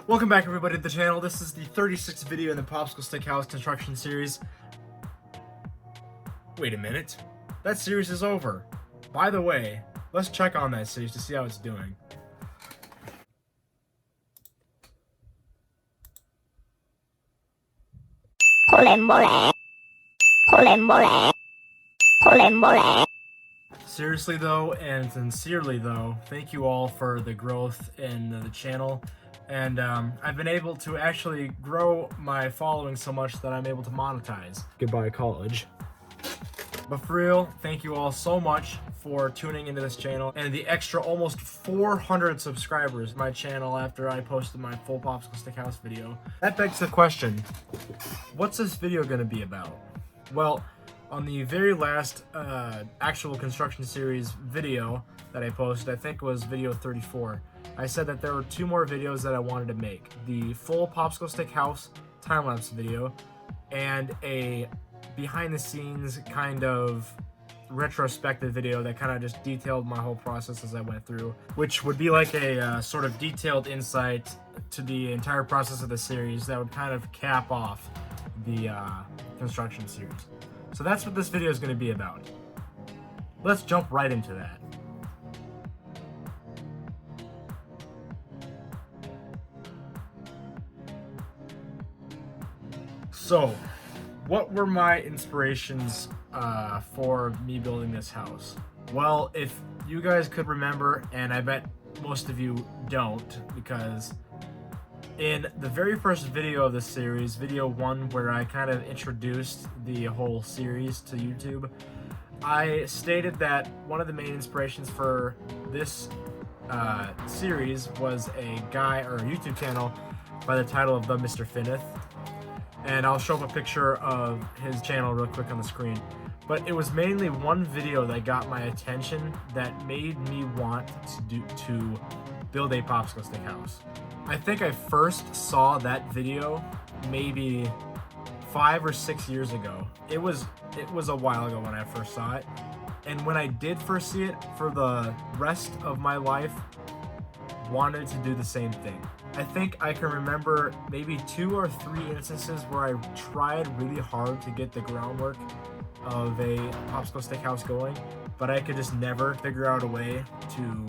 Welcome back everybody to the channel. This is the 36th video in the Popsicle Stick House construction series. Wait a minute. That series is over. By the way, let's check on that series to see how it's doing. Seriously though, and sincerely though, thank you all for the growth in the channel. And I've been able to actually grow my following so much that I'm able to monetize. Goodbye, college. But for real, thank you all so much for tuning into this channel and the extra almost 400 subscribers to my channel after I posted my full Popsicle Stick House video. That begs the question, what's this video going to be about? Well, on the very last actual construction series video that I posted, I think it was video 34, I said that there were two more videos that I wanted to make. The full Popsicle Stick House time-lapse video and a behind-the-scenes kind of retrospective video that kind of just detailed my whole process as I went through, which would be like a sort of detailed insight to the entire process of the series that would kind of cap off the construction series. So that's what this video is going to be about. Let's jump right into that. So, what were my inspirations for me building this house? Well, if you guys could remember, and I bet most of you don't, because in the very first video of this series, video 1, where I kind of introduced the whole series to YouTube, I stated that one of the main inspirations for this series was a guy or a YouTube channel by the title of The Mr. Finneth. And I'll show up a picture of his channel real quick on the screen. But it was mainly one video that got my attention that made me want to build a Popsicle Stick House. I think I first saw that video maybe 5 or 6 years ago. It was a while ago when I first saw it. And when I did first see it, for the rest of my life, wanted to do the same thing. I think I can remember maybe 2 or 3 instances where I tried really hard to get the groundwork of a Popsicle Stick House going, but I could just never figure out a way to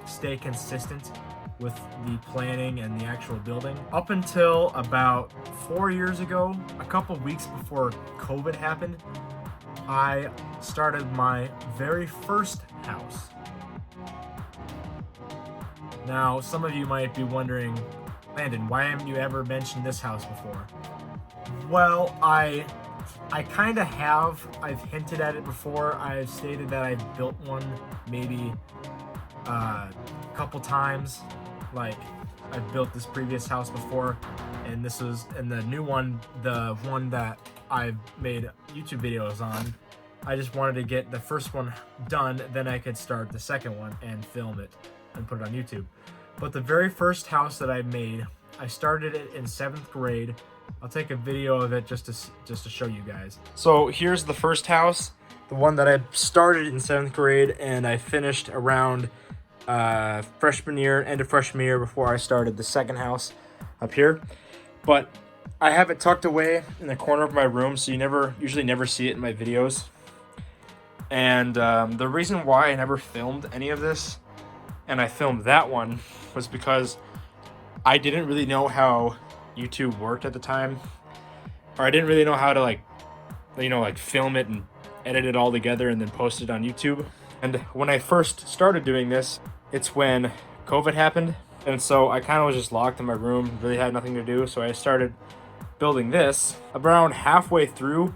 stay consistent with the planning and the actual building. Up until about 4 years ago, a couple weeks before COVID happened, I started my very first house. Now, some of you might be wondering, Landon, why haven't you ever mentioned this house before? Well, I kind of have. I've hinted at it before. I've stated that I've built one maybe a couple times. Like, I've built this previous house before, and this was, and the new one, the one that I've made YouTube videos on, I just wanted to get the first one done, then I could start the second one and film it and put it on YouTube. But the very first house that I made, I started it in 7th grade. I'll take a video of it just to show you guys. So here's the first house, the one that I started in 7th grade, and I finished around freshman year, end of freshman year, before I started the second house up here. But I have it tucked away in the corner of my room, so you usually never see it in my videos. And the reason why I never filmed any of this, and I filmed that one, was because I didn't really know how YouTube worked at the time, or I didn't really know how to like film it and edit it all together and then post it on YouTube. And when I first started doing this, it's when COVID happened, and so I kind of was just locked in my room, really had nothing to do, so I started building this. Around halfway through,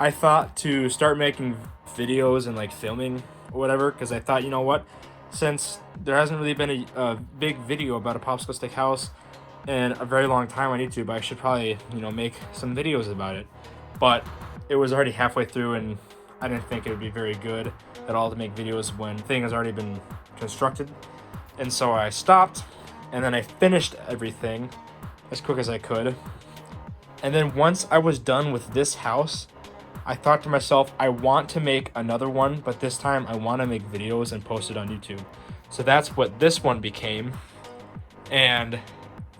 I thought to start making videos and like filming or whatever, because I thought, you know what, since there hasn't really been a big video about a Popsicle Stick House in a very long time on YouTube, I should probably, make some videos about it. But it was already halfway through, and I didn't think it would be very good at all to make videos when the thing has already been constructed. And so I stopped, and then I finished everything as quick as I could. And then once I was done with this house, I thought to myself, I want to make another one, but this time I want to make videos and post it on YouTube. So that's what this one became. And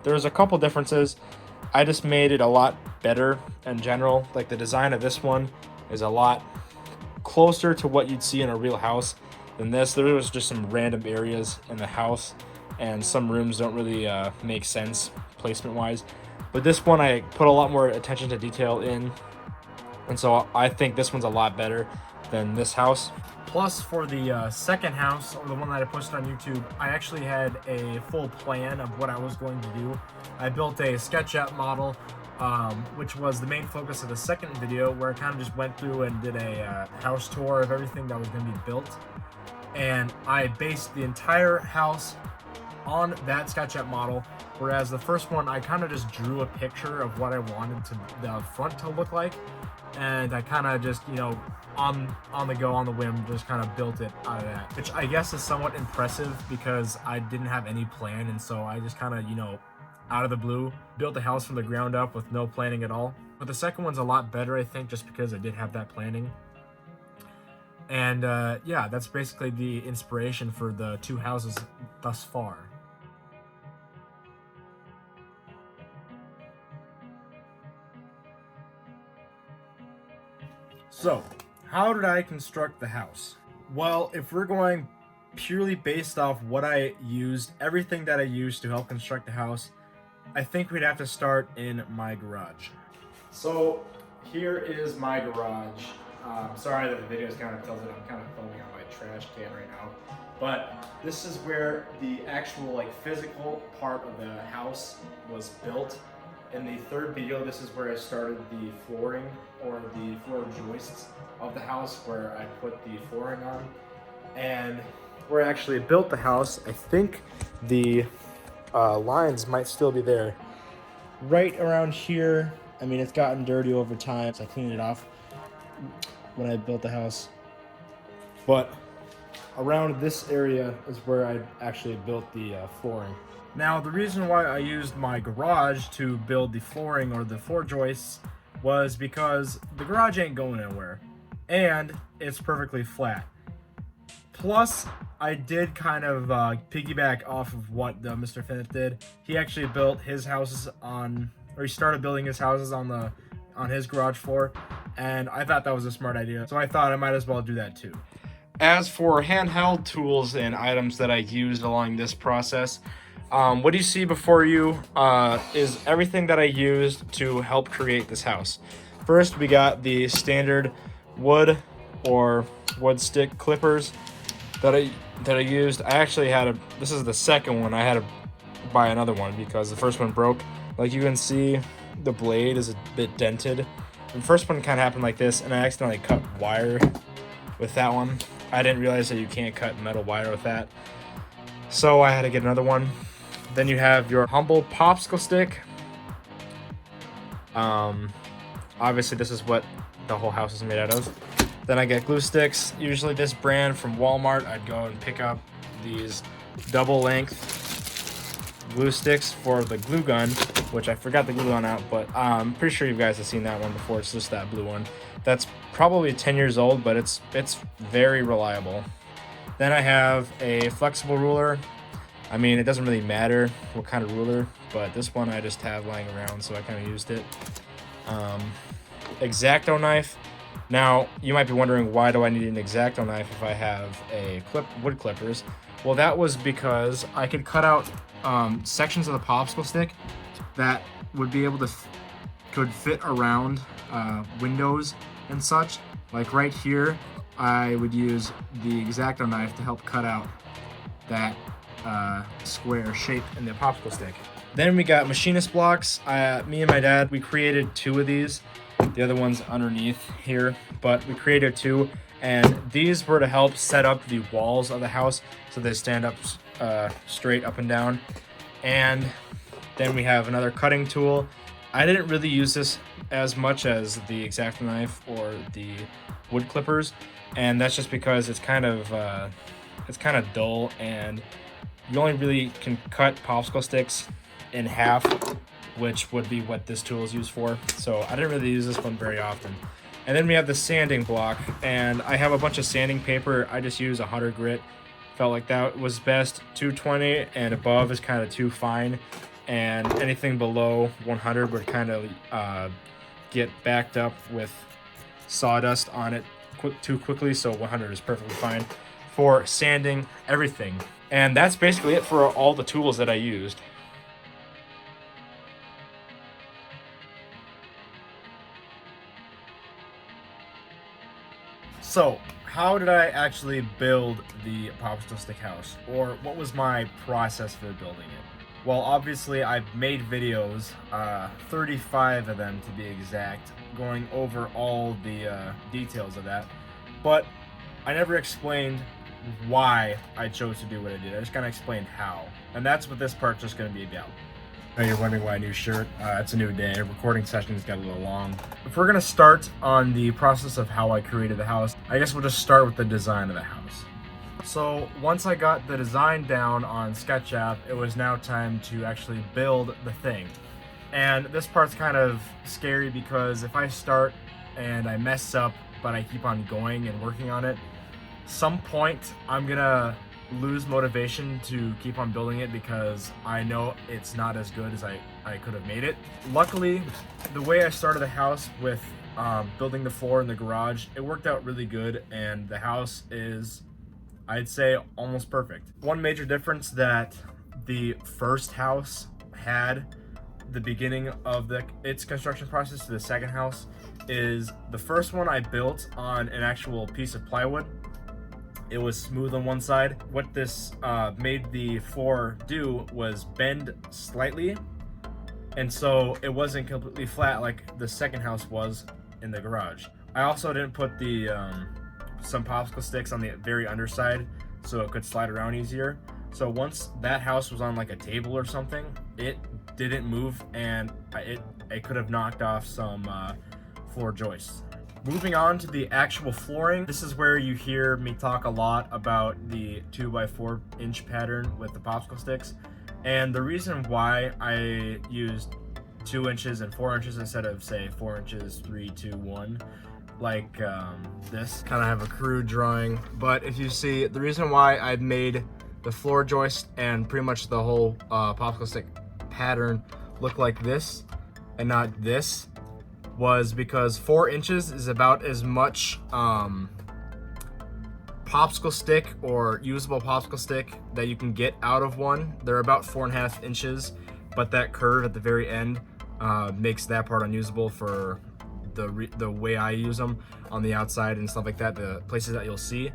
There's a couple differences. I just made it a lot better in general. Like the design of this one is a lot closer to what you'd see in a real house than this. There was just some random areas in the house, and some rooms don't really make sense placement wise. But this one I put a lot more attention to detail in, and so I think this one's a lot better than this house. Plus, for the second house, or the one that I posted on YouTube, I actually had a full plan of what I was going to do. I built a SketchUp model, which was the main focus of the second video, where I kind of just went through and did a house tour of everything that was going to be built. And I based the entire house on that SketchUp model, whereas the first one, I kind of just drew a picture of what I wanted the front to look like. And I kind of just, you know, on the go, on the whim, just kind of built it out of that, which I guess is somewhat impressive because I didn't have any plan, and so I just kind of, you know, out of the blue built the house from the ground up with no planning at all. But the second one's a lot better, I think, just because I did have that planning. And yeah, that's basically the inspiration for the two houses thus far. So, how did I construct the house? Well, if we're going purely based off what I used, everything that I used to help construct the house, I think we'd have to start in my garage. So, here is my garage. Sorry that the video is kind of tilted. I'm kind of filming on my trash can right now. But this is where the actual, like, physical part of the house was built. In the third video, this is where I started the flooring, or the floor joists of the house, where I put the flooring on. And where I actually built the house, I think the lines might still be there. Right around here, I mean, it's gotten dirty over time, so I cleaned it off when I built the house. But around this area is where I actually built the flooring. Now, the reason why I used my garage to build the flooring, or the floor joists, was because the garage ain't going anywhere, and it's perfectly flat. Plus, I did kind of piggyback off of what Mr. Finnick did. He actually built his houses he started building his houses on his garage floor, and I thought that was a smart idea, so I thought I might as well do that too. As for handheld tools and items that I used along this process, what you see before you is everything that I used to help create this house. First, we got the standard wood or wood stick clippers that I used. I actually had this is the second one. I had to buy another one because the first one broke. Like you can see, the blade is a bit dented. The first one kind of happened like this, and I accidentally cut wire with that one. I didn't realize that you can't cut metal wire with that, so I had to get another one. Then you have your humble popsicle stick. Obviously this is what the whole house is made out of. Then I get glue sticks, usually this brand from Walmart. I'd go and pick up these double length glue sticks for the glue gun, which I forgot the glue gun out, but I'm pretty sure you guys have seen that one before. It's just that blue one. That's probably 10 years old, but it's very reliable. Then I have a flexible ruler. I mean, it doesn't really matter what kind of ruler, but this one I just have lying around, so I kind of used it. X-Acto knife. Now, you might be wondering, why do I need an X-Acto knife if I have a wood clippers? Well, that was because I could cut out sections of the popsicle stick that would be able to could fit around windows and such. Like right here, I would use the X-Acto knife to help cut out that square shape in the popsicle stick. Then we got machinist blocks. Me and my dad, we created 2 of these. The other one's underneath here, but we created 2, and these were to help set up the walls of the house so they stand up straight up and down. And then we have another cutting tool. I didn't really use this as much as the X-Acto knife or the wood clippers, and that's just because it's kind of dull, and you only really can cut popsicle sticks in half, which would be what this tool is used for. So I didn't really use this one very often. And then we have the sanding block, and I have a bunch of sanding paper. I just use 100 grit. Felt like that was best. 220 and above is kind of too fine. and anything below 100 would kind of get backed up with sawdust on it too quickly, so 100 is perfectly fine for sanding everything. And that's basically it for all the tools that I used. So, how did I actually build the popsicle stick house? Or what was my process for building it? Well, obviously I've made videos, 35 of them to be exact, going over all the details of that. But I never explained why I chose to do what I did. I just kind of explained how. And that's what this part's just going to be about. Now you're wondering why a new shirt. It's a new day. Recording sessions got a little long. If we're gonna start on the process of how I created the house, I guess we'll just start with the design of the house. So once I got the design down on SketchUp, it was now time to actually build the thing. And this part's kind of scary because if I start and I mess up, but I keep on going and working on it, some point I'm gonna lose motivation to keep on building it because I know it's not as good as I could have made it. Luckily, the way I started the house with building the floor in the garage, it worked out really good, and the house is, I'd say, almost perfect. One major difference that the first house had, the beginning of its construction process to the second house, is the first one I built on an actual piece of plywood. It was smooth on one side. What this made the floor do was bend slightly, and so it wasn't completely flat like the second house was in the garage. I also didn't put the some popsicle sticks on the very underside so it could slide around easier. So once that house was on like a table or something, it didn't move, and it could have knocked off some floor joists. Moving on to the actual flooring, this is where you hear me talk a lot about the 2x4 inch pattern with the popsicle sticks. And the reason why I used 2 inches and 4 inches instead of, say, 4 inches, 3, 2, 1, like this. Kind of have a crude drawing, but if you see, the reason why I made the floor joist and pretty much the whole popsicle stick pattern look like this and not this was because 4 inches is about as much popsicle stick or usable popsicle stick that you can get out of one. They're about 4.5 inches, but that curve at the very end makes that part unusable for the way I use them on the outside and stuff like that, the places that you'll see.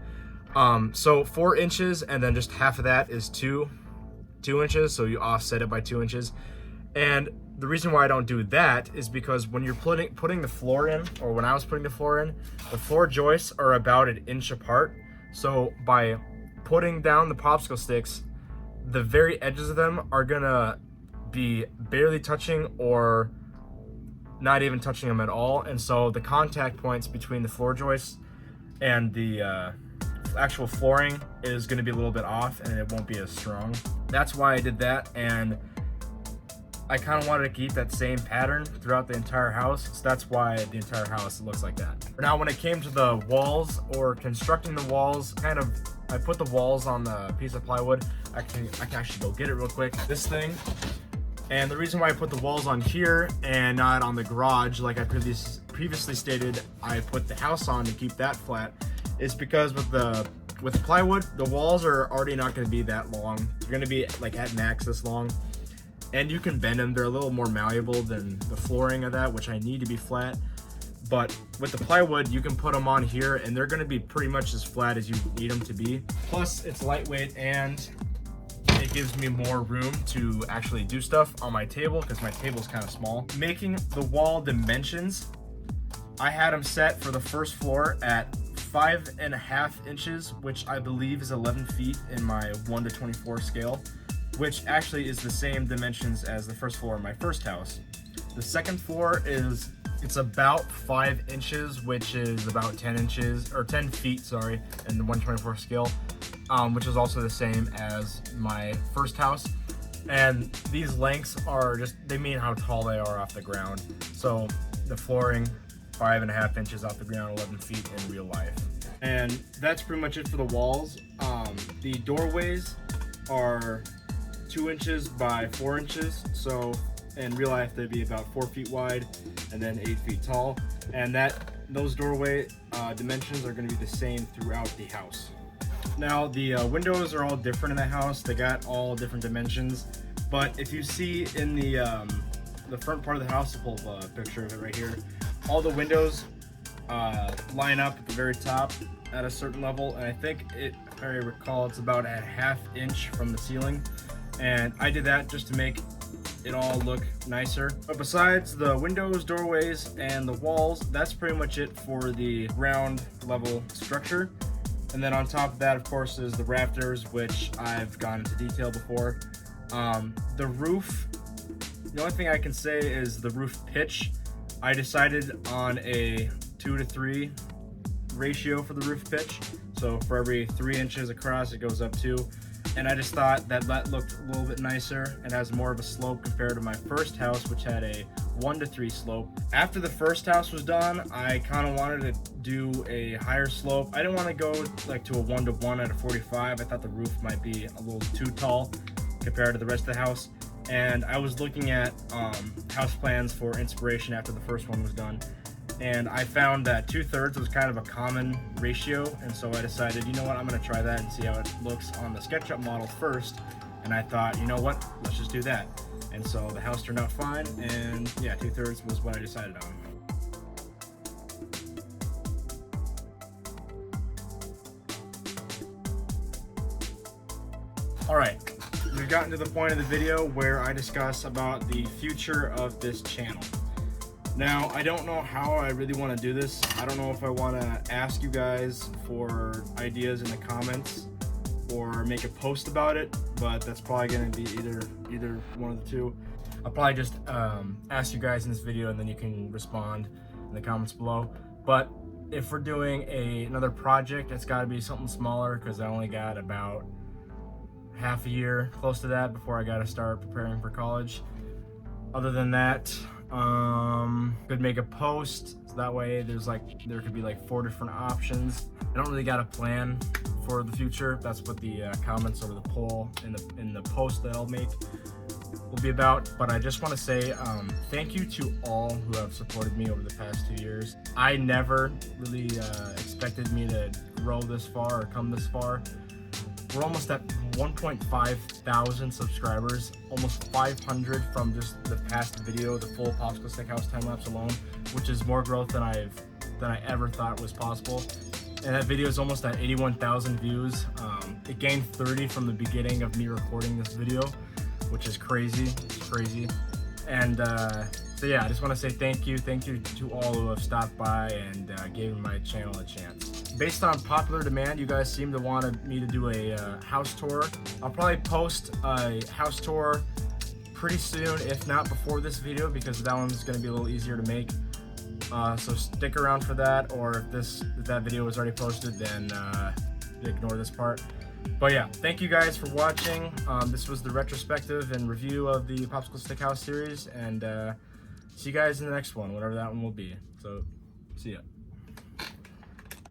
So 4 inches, and then just half of that is 2 inches, so you offset it by 2 inches. And the reason why I don't do that is because when you're putting the floor in, or when I was putting the floor in, the floor joists are about 1 inch apart. So by putting down the popsicle sticks, the very edges of them are gonna be barely touching or not even touching them at all. And so the contact points between the floor joists and the actual flooring is gonna be a little bit off, and it won't be as strong. That's why I did that, and I kind of wanted to keep that same pattern throughout the entire house, so that's why the entire house looks like that. Now, when it came to the walls or constructing the walls, I put the walls on the piece of plywood. I can actually go get it real quick. This thing. And the reason why I put the walls on here and not on the garage, like I previously stated, I put the house on to keep that flat, is because with the plywood, the walls are already not going to be that long. They're going to be like at max this long. And you can bend them. They're a little more malleable than the flooring of that, which I need to be flat. But with the plywood, you can put them on here, and they're going to be pretty much as flat as you need them to be. Plus, it's lightweight, and it gives me more room to actually do stuff on my table, because my table's kind of small. Making the wall dimensions, I had them set for the first floor at 5.5 inches, which I believe is 11 feet in my 1 to 24 scale, which actually is the same dimensions as the first floor in my first house. The second floor it's about 5 inches, which is about 10 inches, or 10 feet, sorry, in the 124 scale, which is also the same as my first house. And these lengths are they mean how tall they are off the ground. So the flooring, 5.5 inches off the ground, 11 feet in real life. And that's pretty much it for the walls. The doorways are 2 inches by 4 inches. So in real life they'd be about 4 feet wide and then 8 feet tall. And those doorway dimensions are going to be the same throughout the house. Now the windows are all different in the house. They got all different dimensions. But if you see in the front part of the house, I'll pull a picture of it right here. All the windows line up at the very top at a certain level, and I think if I recall, it's about a 1/2 inch from the ceiling. And I did that just to make it all look nicer. But besides the windows, doorways, and the walls, that's pretty much it for the ground level structure. And then on top of that, of course, is the rafters, which I've gone into detail before. The roof, the only thing I can say is the roof pitch. I decided on a 2:3 ratio for the roof pitch. So for every 3 inches across, it goes up 2. And I just thought that looked a little bit nicer and has more of a slope compared to my first house, which had a 1:3 slope. After the first house was done, I kind of wanted to do a higher slope. I didn't want to go like to a 1:1 at a 45. I thought the roof might be a little too tall compared to the rest of the house. And I was looking at house plans for inspiration after the first one was done. And I found that 2/3 was kind of a common ratio, and so I decided, you know what, I'm going to try that and see how it looks on the SketchUp model first. And I thought, you know what, let's just do that. And so the house turned out fine, and yeah, 2/3 was what I decided on. Alright, we've gotten to the point of the video where I discuss about the future of this channel. Now, I don't know how I really want to do this. I don't know if I want to ask you guys for ideas in the comments or make a post about it, but that's probably going to be either one of the two. I'll probably just ask you guys in this video, and then you can respond in the comments below. But if we're doing another project, it's got to be something smaller, because I only got about half a year, close to that, before I got to start preparing for college. Other than that, could make a post, so that way there could be like 4 different options. I don't really got a plan for the future. That's what the comments or the poll in the post that I'll make will be about. But I just want to say thank you to all who have supported me over the past 2 years. I never really expected me to grow this far or come this far. We're almost at 1.5 thousand subscribers, almost 500 from just the past video, the full Popsicle Stick House time lapse alone, which is more growth than I ever thought was possible. And that video is almost at 81,000 views. It gained 30 from the beginning of me recording this video, which is crazy. It's crazy. And so yeah, I just want to say thank you to all who have stopped by and gave my channel a chance. Based on popular demand, you guys seem to want me to do a house tour. I'll probably post a house tour pretty soon, if not before this video, because that one's going to be a little easier to make. So stick around for that, or if that video was already posted, then ignore this part. But yeah, thank you guys for watching. This was the retrospective and review of the Popsicle Stick House series, and see you guys in the next one, whatever that one will be. So, see ya.